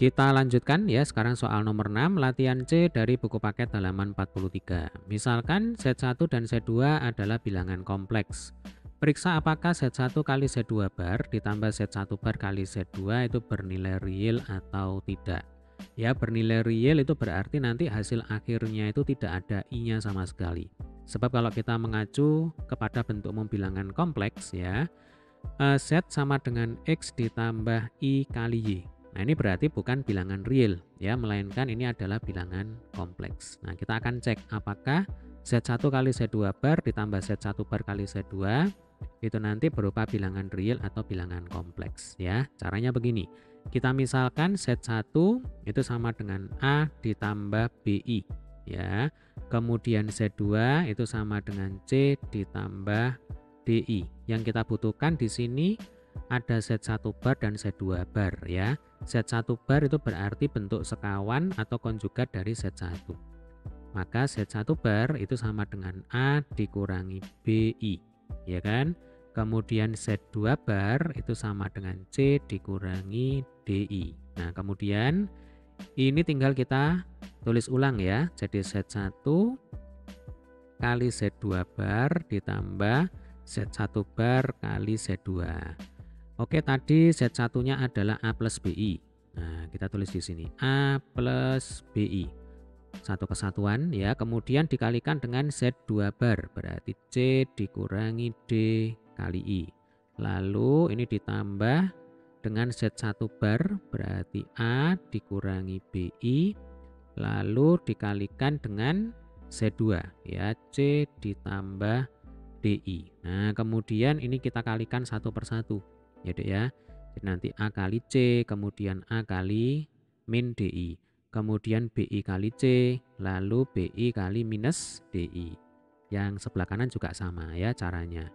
Kita lanjutkan ya, sekarang soal nomor 6, latihan C dari buku paket halaman 43. Misalkan Z1 dan Z2 adalah bilangan kompleks. Periksa apakah Z1 kali Z2 bar ditambah Z1 bar kali Z2 itu bernilai real atau tidak. Ya, bernilai real itu berarti nanti hasil akhirnya itu tidak ada I-nya sama sekali. Sebab kalau kita mengacu kepada bentuk umum bilangan kompleks ya, Z sama dengan X ditambah I kali Y. Nah, ini berarti bukan bilangan real ya, melainkan ini adalah bilangan kompleks. Nah, kita akan cek apakah Z1 kali Z2 bar ditambah Z1 bar kali Z2 itu nanti berupa bilangan real atau bilangan kompleks ya. Caranya begini. Kita misalkan Z1 itu sama dengan A ditambah BI ya. Kemudian Z2 itu sama dengan C ditambah DI. Yang kita butuhkan di sini ada Z1 bar dan Z2 bar ya. Z1 bar itu berarti bentuk sekawan atau konjugat dari Z1. Maka Z1 bar itu sama dengan A dikurangi BI, ya kan? Kemudian Z2 bar itu sama dengan C dikurangi DI. Nah, kemudian ini tinggal kita tulis ulang ya. Jadi Z1 kali Z2 bar ditambah Z1 bar kali Z2. Oke, tadi Z1-nya adalah A plus BI. Nah, kita tulis di sini A plus BI. Satu kesatuan ya, kemudian dikalikan dengan Z2 bar, berarti C dikurangi D kali I. Lalu ini ditambah dengan Z1 bar, berarti A dikurangi BI. Lalu dikalikan dengan Z2 ya, C ditambah DI. Nah, kemudian ini kita kalikan satu persatu. Ya, Dek ya. Jadi nanti A kali C, kemudian A kali min DI. Kemudian BI kali C, lalu BI kali minus DI. Yang sebelah kanan juga sama ya caranya.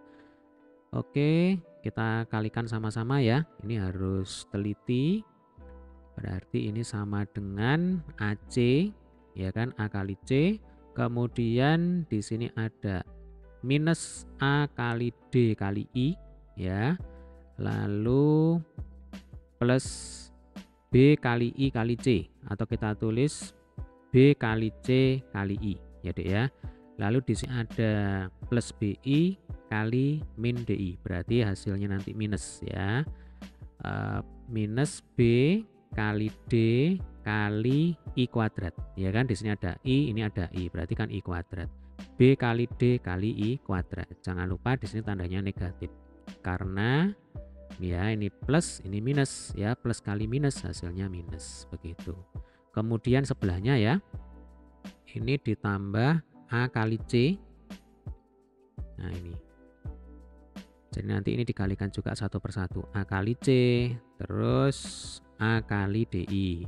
Oke, kita kalikan sama-sama ya. Ini harus teliti. Berarti ini sama dengan AC, ya kan? A kali C. Kemudian di sini ada minus A kali D kali I, ya. Lalu plus B kali I kali C, atau kita tulis B kali C kali I, ya Dek ya. Lalu di sini ada plus BI kali min DI, berarti hasilnya nanti minus ya. Minus B kali D kali I kuadrat, ya kan? Di sini ada I, ini ada I, berarti kan I kuadrat. B kali D kali I kuadrat. Jangan lupa di sini tandanya negatif. Karena ya ini plus, ini minus ya, plus kali minus hasilnya minus begitu. Kemudian sebelahnya ya, ini ditambah A kali C. Nah ini, jadi nanti ini dikalikan juga satu persatu, A kali C terus A kali DI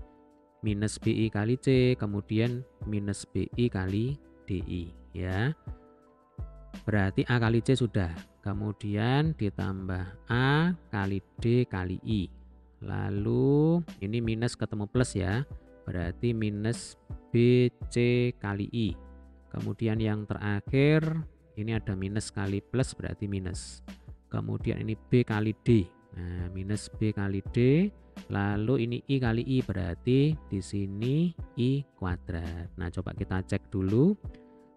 minus BI kali C, kemudian minus BI kali DI ya. Berarti A kali C sudah, kemudian ditambah A kali D kali I. Lalu ini minus ketemu plus ya, berarti minus BC kali I. Kemudian yang terakhir ini ada minus kali plus, berarti minus. Kemudian ini B kali D. Nah, minus B kali D. Lalu ini I kali I, berarti di sini I kuadrat. Nah, coba kita cek dulu.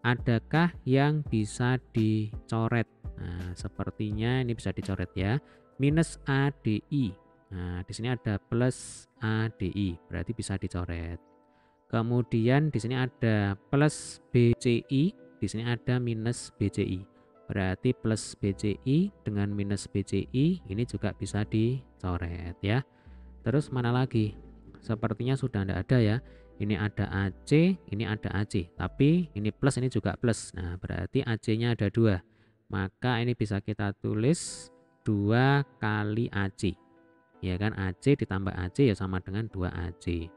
Adakah yang bisa dicoret? Nah, sepertinya ini bisa dicoret ya. Minus ADI. Nah, di sini ada plus ADI, berarti bisa dicoret. Kemudian di sini ada plus BCI, di sini ada minus BCI. Berarti plus BCI dengan minus BCI ini juga bisa dicoret ya. Terus mana lagi? Sepertinya sudah tidak ada ya. Ini ada AC, ini ada AC, tapi ini plus, ini juga plus. Nah, berarti AC-nya ada 2. Maka ini bisa kita tulis 2 kali AC. Ya kan, AC ditambah AC ya sama dengan 2AC.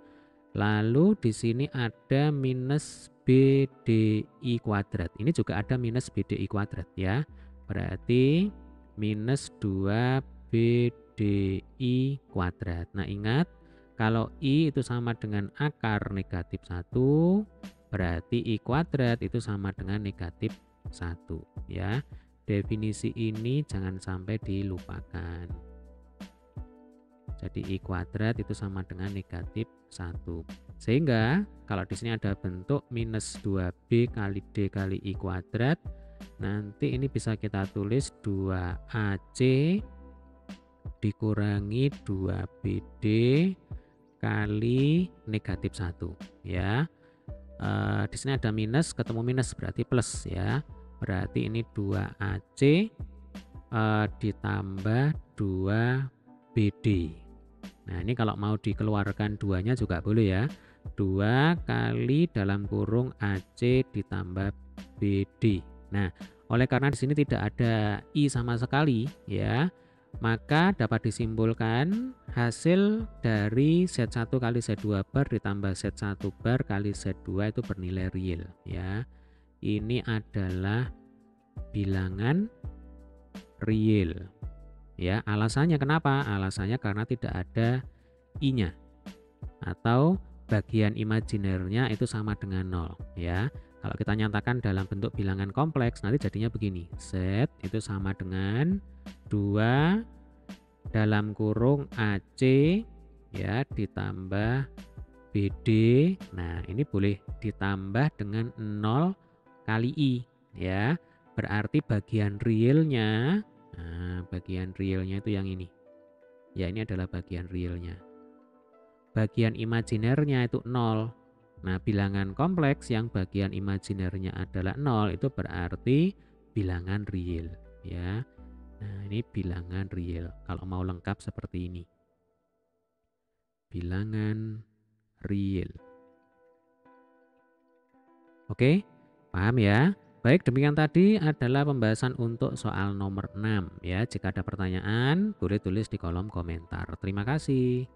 Lalu di sini ada minus BDI kuadrat. Ini juga ada minus BDI kuadrat ya. Berarti minus 2 BDI kuadrat. Nah, ingat kalau I itu sama dengan akar negatif 1, berarti I kuadrat itu sama dengan negatif 1 ya. Definisi ini jangan sampai dilupakan. Jadi I kuadrat itu sama dengan negatif 1. Sehingga kalau di sini ada bentuk minus 2B kali D kali I kuadrat, nanti ini bisa kita tulis 2AC dikurangi 2BD kali negatif 1 ya. Di sini ada minus ketemu minus berarti plus ya. Berarti ini 2AC ditambah 2BD. Nah, ini kalau mau dikeluarkan duanya juga boleh ya. 2 kali dalam kurung AC ditambah BD. Nah, oleh karena di sini tidak ada I sama sekali ya, maka dapat disimpulkan hasil dari Z1 kali Z2 bar ditambah Z1 bar kali Z2 itu bernilai real ya. Ini adalah bilangan real ya. Alasannya kenapa? Alasannya karena tidak ada I-nya atau bagian imajinernya itu sama dengan 0 ya. Kalau kita nyatakan dalam bentuk bilangan kompleks nanti jadinya begini. Z itu sama dengan 2 dalam kurung AC ya ditambah BD. Nah, ini boleh ditambah dengan 0 kali I ya. Berarti bagian realnya, nah, bagian realnya itu yang ini. Ya, ini adalah bagian realnya. Bagian imajinernya itu 0. Nah, bilangan kompleks yang bagian imajinernya adalah 0 itu berarti bilangan real ya. Nah, ini bilangan real. Kalau mau lengkap seperti ini. Bilangan real. Oke, paham ya? Baik, demikian tadi adalah pembahasan untuk soal nomor 6 ya. Jika ada pertanyaan, boleh tulis di kolom komentar. Terima kasih.